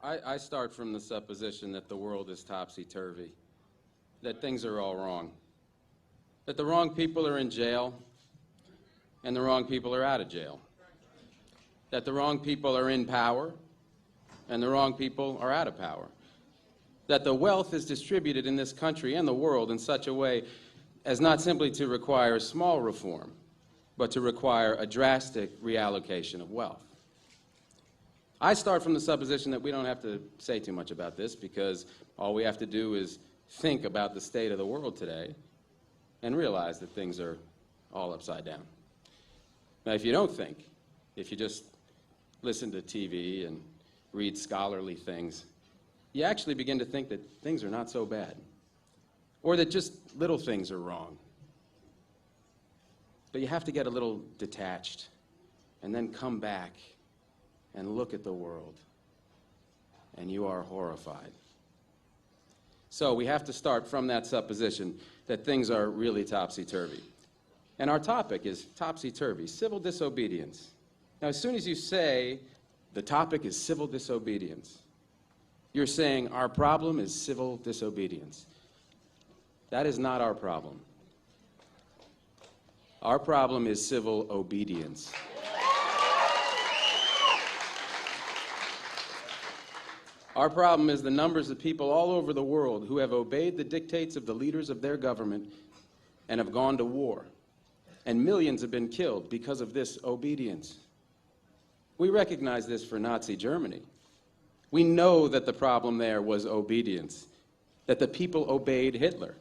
I start from the supposition that the world is topsy-turvy, that things are all wrong, that the wrong people are in jail and the wrong people are out of jail, that the wrong people are in power and the wrong people are out of power, that the wealth is distributed in this country and the world in such a way as not simply to require small reform, but to require a drastic reallocation of wealth. I start from the supposition that we don't have to say too much about this because all we have to do is think about the state of the world today and realize that things are all upside down. Now, if you don't think, if you just listen to TV and read scholarly things, you actually begin to think that things are not so bad, or that just little things are wrong. But you have to get a little detached and then come back and look at the world, and you are horrified. So we have to start from that supposition that things are really topsy-turvy. And our topic is topsy-turvy, civil disobedience. Now, as soon as you say the topic is civil disobedience, you're saying our problem is civil disobedience. That is not our problem. Our problem is civil obedience. Our problem is the numbers of people all over the world who have obeyed the dictates of the leaders of their government and have gone to war. And millions have been killed because of this obedience. We recognize this for Nazi Germany. We know that the problem there was obedience, that the people obeyed Hitler.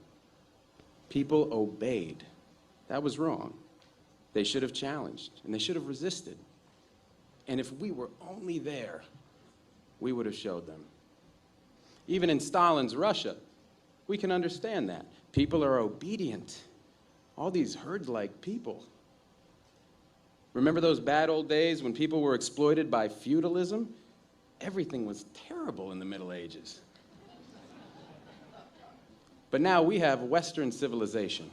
People obeyed. That was wrong. They should have challenged, and they should have resisted. And if we were only there, we would have showed them. Even in Stalin's Russia, we can understand that. People are obedient. All these herd-like people. Remember those bad old days when people were exploited by feudalism? Everything was terrible in the Middle Ages. But now we have Western civilization,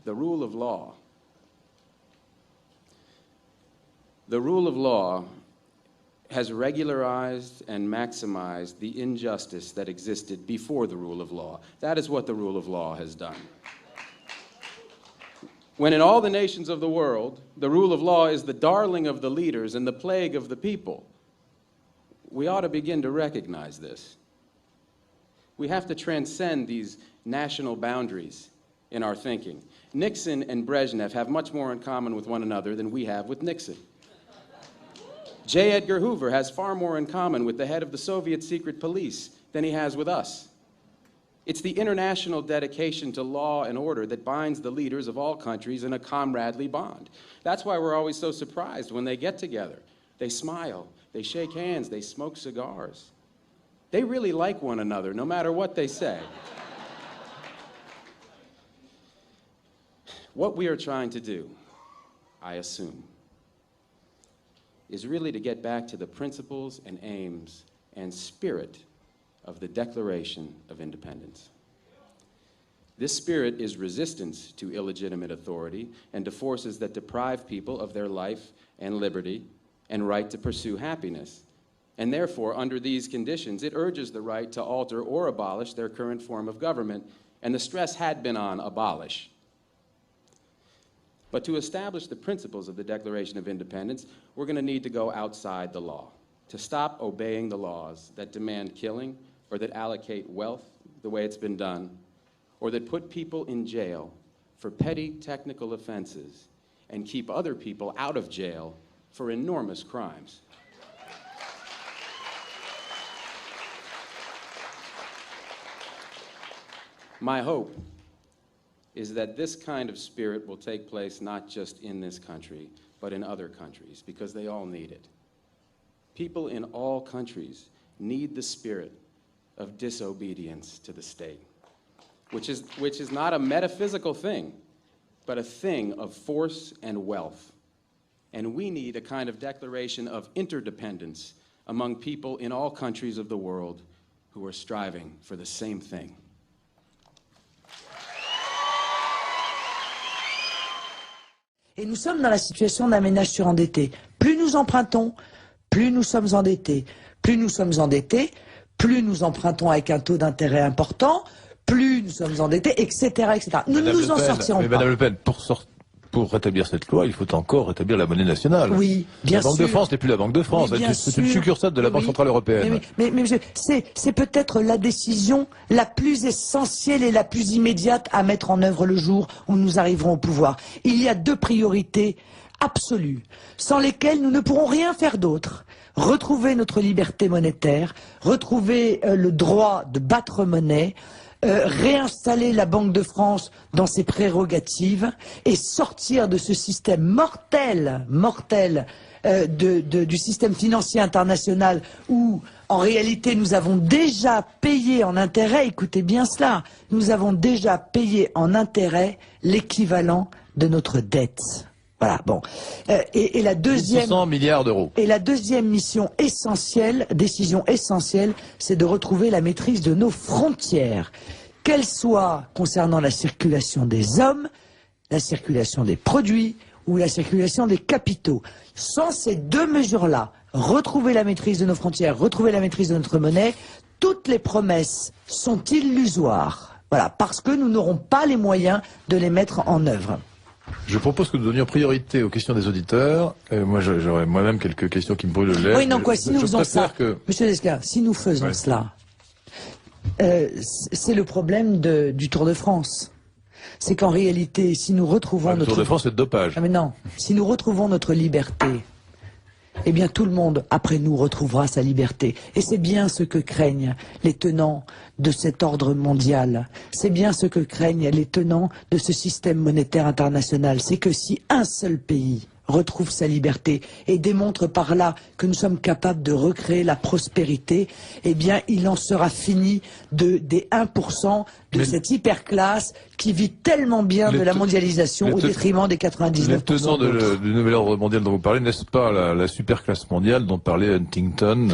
the rule of law. The rule of law has regularized and maximized the injustice that existed before the rule of law. That is what the rule of law has done. When in all the nations of the world, the rule of law is the darling of the leaders and the plague of the people, we ought to begin to recognize this. We have to transcend these national boundaries in our thinking. Nixon and Brezhnev have much more in common with one another than we have with Nixon. J. Edgar Hoover has far more in common with the head of the Soviet secret police than he has with us. It's the international dedication to law and order that binds the leaders of all countries in a comradely bond. That's why we're always so surprised when they get together. They smile, they shake hands, they smoke cigars. They really like one another, no matter what they say. What we are trying to do, I assume, is really to get back to the principles and aims and spirit of the Declaration of Independence. This spirit is resistance to illegitimate authority and to forces that deprive people of their life and liberty and right to pursue happiness. And therefore, under these conditions, it urges the right to alter or abolish their current form of government, and the stress had been on abolish. But to establish the principles of the Declaration of Independence, we're going to need to go outside the law, to stop obeying the laws that demand killing or that allocate wealth the way it's been done, or that put people in jail for petty technical offenses and keep other people out of jail for enormous crimes. My hope is that this kind of spirit will take place not just in this country, but in other countries, because they all need it. People in all countries need the spirit of disobedience to the state, which is not a metaphysical thing, but a thing of force and wealth. And we need a kind of declaration of interdependence among people in all countries of the world who are striving for the same thing. Et nous sommes dans la situation d'un ménage surendetté. Plus nous empruntons, plus nous sommes endettés. Plus nous sommes endettés, plus nous empruntons avec un taux d'intérêt important, plus nous sommes endettés, etc., etc. Nous ne nous en sortirons pas. Madame Le Pen, pour rétablir cette loi, il faut encore rétablir la monnaie nationale. Oui, bien sûr. La Banque de France n'est plus la Banque de France, c'est une succursale de la Banque Centrale Européenne. Mais monsieur, c'est peut-être la décision la plus essentielle et la plus immédiate à mettre en œuvre le jour où nous arriverons au pouvoir. Il y a deux priorités absolues, sans lesquelles nous ne pourrons rien faire d'autre. Retrouver notre liberté monétaire, retrouver le droit de battre monnaie, réinstaller la Banque de France dans ses prérogatives et sortir de ce système mortel du système financier international où, en réalité, nous avons déjà payé en intérêt, écoutez bien cela, nous avons déjà payé en intérêt l'équivalent de notre dette. Voilà, bon. Et la deuxième... 600 milliards d'euros. Et la deuxième mission essentielle, décision essentielle, c'est de retrouver la maîtrise de nos frontières. Qu'elles soient concernant la circulation des hommes, la circulation des produits ou la circulation des capitaux. Sans ces deux mesures-là, retrouver la maîtrise de nos frontières, retrouver la maîtrise de notre monnaie, toutes les promesses sont illusoires. Voilà, parce que nous n'aurons pas les moyens de les mettre en œuvre. Je propose que nous donnions priorité aux questions des auditeurs. Moi, j'aurais moi-même quelques questions qui me brûlent les lèvres. Oui, non, quoi, si nous faisons ça, Monsieur Lescure, si nous faisons cela, c'est le problème du Tour de France. C'est qu'en réalité, si nous retrouvons notre... Le Tour de France, c'est de dopage. Ah mais non, si nous retrouvons notre liberté, eh bien tout le monde, après nous, retrouvera sa liberté. Et c'est bien ce que craignent les tenants de cet ordre mondial. C'est bien ce que craignent les tenants de ce système monétaire international. C'est que si un seul pays retrouve sa liberté et démontre par là que nous sommes capables de recréer la prospérité, eh bien il en sera fini des 1% de cette hyperclasse qui vit tellement bien de la mondialisation au détriment des 99%. Les tenants du nouvel ordre mondial dont vous parlez, n'est-ce pas la superclasse mondiale dont parlait Huntington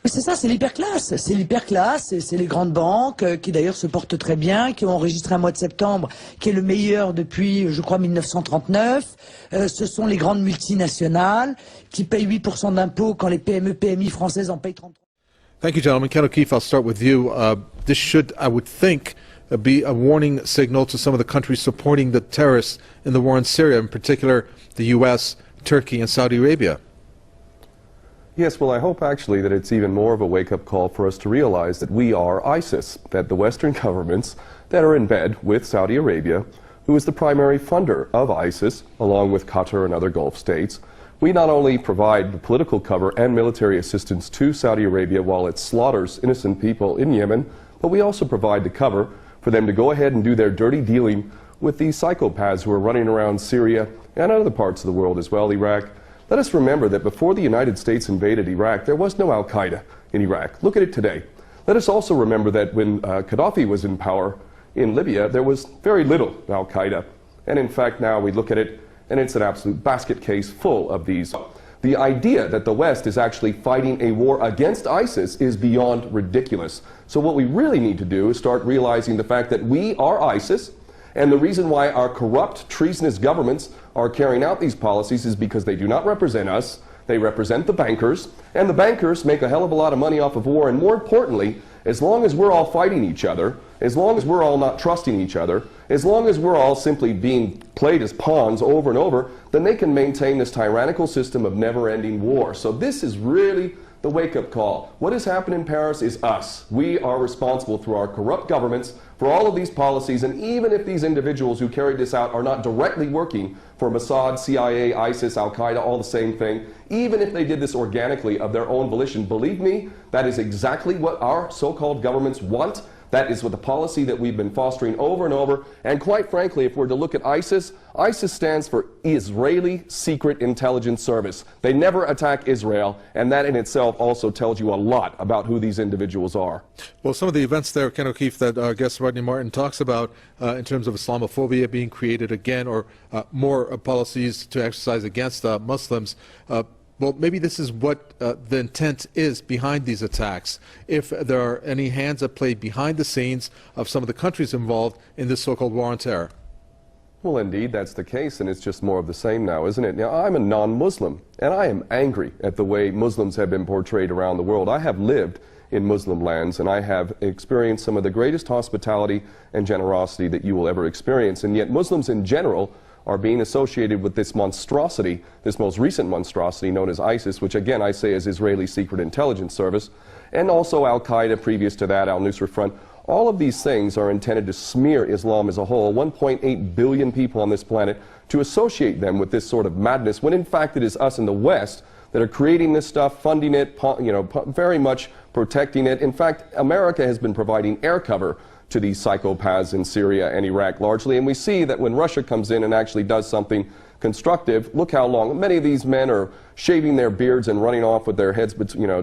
C'est ça, c'est l'hyperclasse. C'est l'hyperclasse, c'est les grandes banques qui d'ailleurs se portent très bien, qui ont enregistré un mois de septembre qui est le meilleur depuis, je crois, 1939. Ce sont les grandes multinationales qui payent 8% d'impôts quand les PME, PMI françaises en payent 33%. Thank you, gentlemen. Ken O'Keefe, I'll start with you. This should, I would think, be a warning signal to some of the countries supporting the terrorists in the war in Syria, in particular the U.S., Turkey, and Saudi Arabia. Yes, well, I hope actually that it's even more of a wake-up call for us to realize that we are ISIS, that the Western governments that are in bed with Saudi Arabia, who is the primary funder of ISIS, along with Qatar and other Gulf states, we not only provide the political cover and military assistance to Saudi Arabia while it slaughters innocent people in Yemen, but we also provide the cover for them to go ahead and do their dirty dealing with these psychopaths who are running around Syria and other parts of the world as well, Iraq. Let us remember that before the United States invaded Iraq, there was no Al-Qaeda in Iraq. Look at it today. Let us also remember that when Gaddafi was in power in Libya, there was very little Al-Qaeda. And in fact, now we look at it, and it's an absolute basket case full of these. The idea that the West is actually fighting a war against ISIS is beyond ridiculous. So what we really need to do is start realizing the fact that we are ISIS, and the reason why our corrupt, treasonous governments are carrying out these policies is because they do not represent us, they represent the bankers, and the bankers make a hell of a lot of money off of war, and more importantly, as long as we're all fighting each other, as long as we're all not trusting each other, as long as we're all simply being played as pawns over and over, then they can maintain this tyrannical system of never-ending war. So this is really the wake-up call. What has happened in Paris is us. We are responsible through our corrupt governments for all of these policies, and even if these individuals who carried this out are not directly working for Mossad, CIA, ISIS, Al-Qaeda, all the same thing, even if they did this organically of their own volition, believe me, that is exactly what our so-called governments want. That is what the policy that we've been fostering over and over. And quite frankly, if we're to look at ISIS, ISIS stands for Israeli Secret Intelligence Service. They never attack Israel, and that in itself also tells you a lot about who these individuals are. Well, some of the events there, Ken O'Keefe, that our guest Rodney Martin talks about in terms of Islamophobia being created again, or more policies to exercise against Muslims, well, maybe this is what the intent is behind these attacks. If there are any hands at play behind the scenes of some of the countries involved in this so-called war on terror. Well, indeed, that's the case, and it's just more of the same now, isn't it? Now, I'm a non-Muslim, and I am angry at the way Muslims have been portrayed around the world. I have lived in Muslim lands, and I have experienced some of the greatest hospitality and generosity that you will ever experience, and yet Muslims in general are being associated with this monstrosity, this most recent monstrosity known as ISIS, which again I say is Israeli Secret Intelligence Service, and also Al-Qaeda previous to that, Al-Nusra Front. All of these things are intended to smear Islam as a whole, 1.8 billion people on this planet, to associate them with this sort of madness, when in fact it is us in the West that are creating this stuff, funding it, very much protecting it. In fact, America has been providing air cover to these psychopaths in Syria and Iraq largely, and we see that when Russia comes in and actually does something constructive, look how long many of these men are shaving their beards and running off with their heads,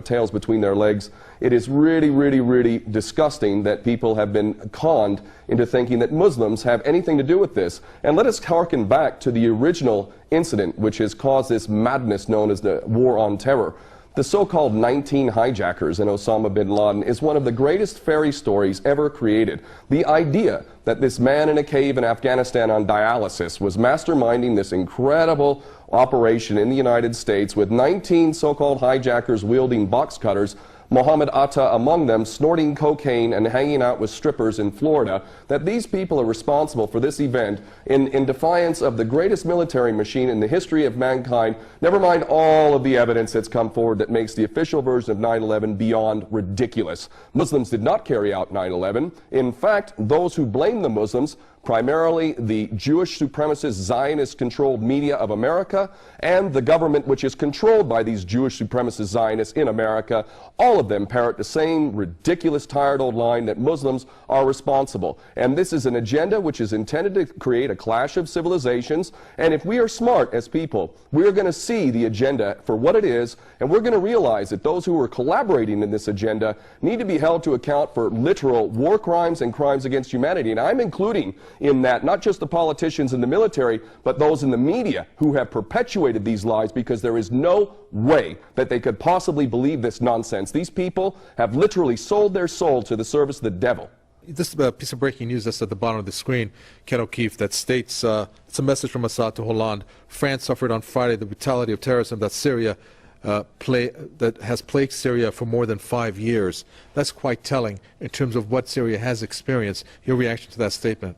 tails between their legs. It is really, really, really disgusting that people have been conned into thinking that Muslims have anything to do with this. And let us harken back to the original incident which has caused this madness known as the War on Terror. The so-called 19 hijackers in Osama bin Laden is one of the greatest fairy stories ever created. The idea that this man in a cave in Afghanistan on dialysis was masterminding this incredible operation in the United States with 19 so-called hijackers wielding box cutters, Mohammed Atta among them, snorting cocaine and hanging out with strippers in Florida, that these people are responsible for this event in defiance of the greatest military machine in the history of mankind, never mind all of the evidence that's come forward that makes the official version of 9/11 beyond ridiculous. Muslims did not carry out 9/11. In fact, those who blame the Muslims, primarily the Jewish supremacist Zionist-controlled media of America and the government which is controlled by these Jewish supremacist Zionists in America, all of them parrot the same ridiculous, tired old line that Muslims are responsible. And this is an agenda which is intended to create a clash of civilizations, and if we are smart as people, we're going to see the agenda for what it is, and we're going to realize that those who are collaborating in this agenda need to be held to account for literal war crimes and crimes against humanity. And I'm including in that not just the politicians and the military, but those in the media who have perpetuated these lies, because there is no way that they could possibly believe this nonsense. These people have literally sold their soul to the service of the devil. This piece of breaking news that's at the bottom of the screen, Ken O'Keefe, that states, it's a message from Assad to Hollande. France suffered on Friday the brutality of terrorism that that has plagued Syria for more than 5 years. That's quite telling in terms of what Syria has experienced. Your reaction to that statement?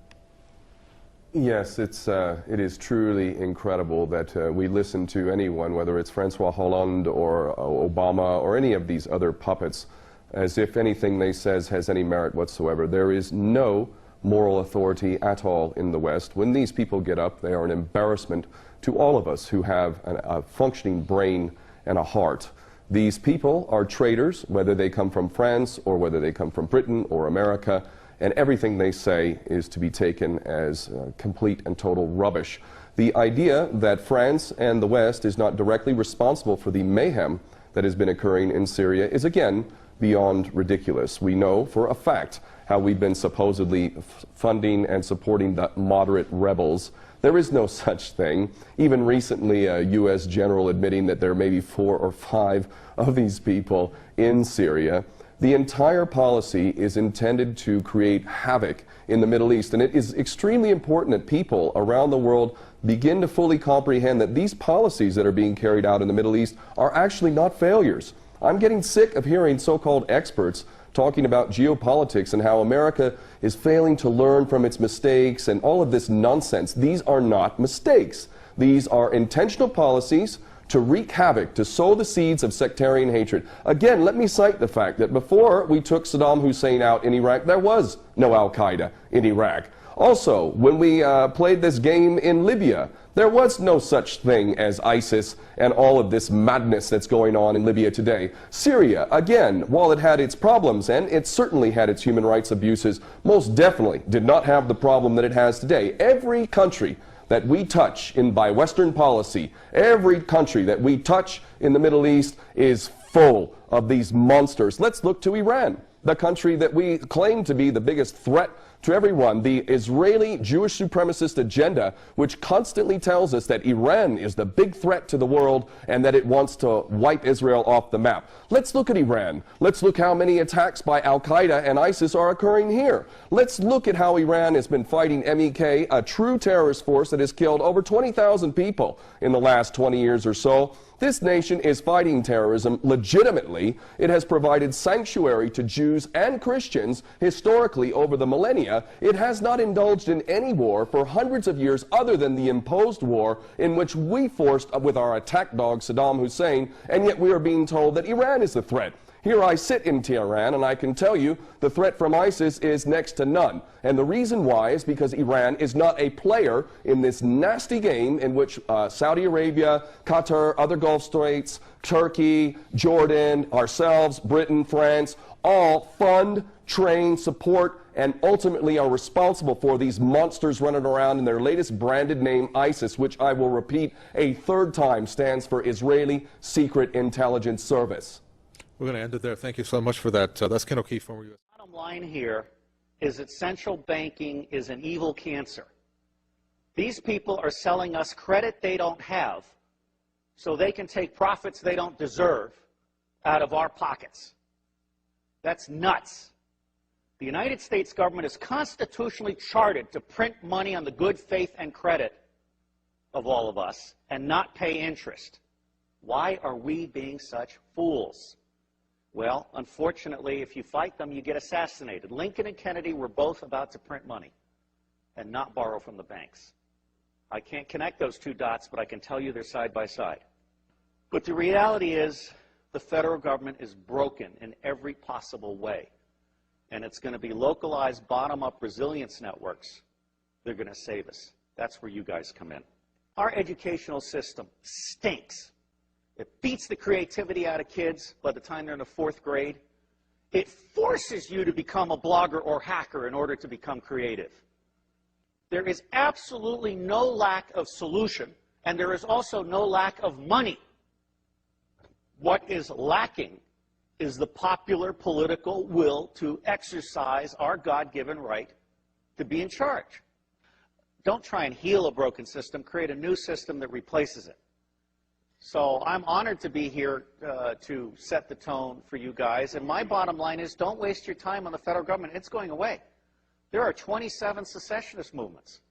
Yes, it is truly incredible that we listen to anyone, whether it's Francois Hollande or Obama or any of these other puppets, as if anything they says has any merit whatsoever. There is no moral authority at all in the West. When these people get up, they are an embarrassment to all of us who have a functioning brain and a heart. These people are traitors, whether they come from France or whether they come from Britain or America, and everything they say is to be taken as complete and total rubbish. The idea that France and the West is not directly responsible for the mayhem that has been occurring in Syria is again beyond ridiculous. We know for a fact how we've been supposedly funding and supporting the moderate rebels. There is no such thing. Even recently, a U.S. general admitting that there may be 4 or 5 of these people in Syria. The entire policy is intended to create havoc in the Middle East, and it is extremely important that people around the world begin to fully comprehend that these policies that are being carried out in the Middle East are actually not failures. I'm getting sick of hearing so-called experts talking about geopolitics and how America is failing to learn from its mistakes and all of this nonsense. These are not mistakes. These are intentional policies to wreak havoc, to sow the seeds of sectarian hatred. Again, let me cite the fact that before we took Saddam Hussein out in Iraq, there was no Al-Qaeda in Iraq. Also, when we played this game in Libya, there was no such thing as ISIS and all of this madness that's going on in Libya today. Syria, again, while it had its problems, and it certainly had its human rights abuses, most definitely did not have the problem that it has today. Every country that we touch by Western policy, every country that we touch in the Middle East is full of these monsters. Let's look to Iran, the country that we claim to be the biggest threat to everyone, the Israeli Jewish supremacist agenda, which constantly tells us that Iran is the big threat to the world and that it wants to wipe Israel off the map. Let's look at Iran. Let's look how many attacks by Al-Qaeda and ISIS are occurring here. Let's look at how Iran has been fighting MEK, a true terrorist force that has killed over 20,000 people in the last 20 years or so. This nation is fighting terrorism legitimately. It has provided sanctuary to Jews and Christians historically over the millennia. It has not indulged in any war for hundreds of years other than the imposed war in which we forced with our attack dog Saddam Hussein, and yet we are being told that Iran is the threat. Here I sit in Tehran, and I can tell you the threat from ISIS is next to none. And the reason why is because Iran is not a player in this nasty game in which Saudi Arabia, Qatar, other Gulf states, Turkey, Jordan, ourselves, Britain, France, all fund, train, support, and ultimately are responsible for these monsters running around in their latest branded name, ISIS, which I will repeat a third time stands for Israeli Secret Intelligence Service. We're going to end it there. Thank you so much for that. That's Ken O'Keefe, former U.S. Bottom line here is that central banking is an evil cancer. These people are selling us credit they don't have so they can take profits they don't deserve out of our pockets. That's nuts. The United States government is constitutionally chartered to print money on the good faith and credit of all of us and not pay interest. Why are we being such fools? Well, unfortunately, if you fight them, you get assassinated. Lincoln and Kennedy were both about to print money and not borrow from the banks. I can't connect those two dots, but I can tell you they're side by side. But the reality is the federal government is broken in every possible way. And it's going to be localized, bottom-up resilience networks. They're going to save us. That's where you guys come in. Our educational system stinks. It beats the creativity out of kids by the time they're in the 4th grade. It forces you to become a blogger or hacker in order to become creative. There is absolutely no lack of solution, and there is also no lack of money. What is lacking is the popular political will to exercise our God-given right to be in charge. Don't try and heal a broken system. Create a new system that replaces it. So I'm honored to be here to set the tone for you guys. And my bottom line is don't waste your time on the federal government. It's going away. There are 27 secessionist movements.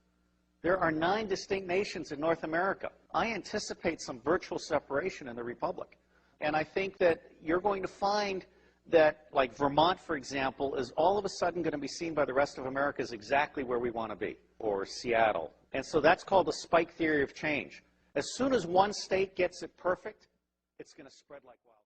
There are 9 distinct nations in North America. I anticipate some virtual separation in the Republic. And I think that you're going to find that, like Vermont, for example, is all of a sudden going to be seen by the rest of America as exactly where we want to be, or Seattle. And so that's called the spike theory of change. As soon as one state gets it perfect, it's going to spread like wildfire.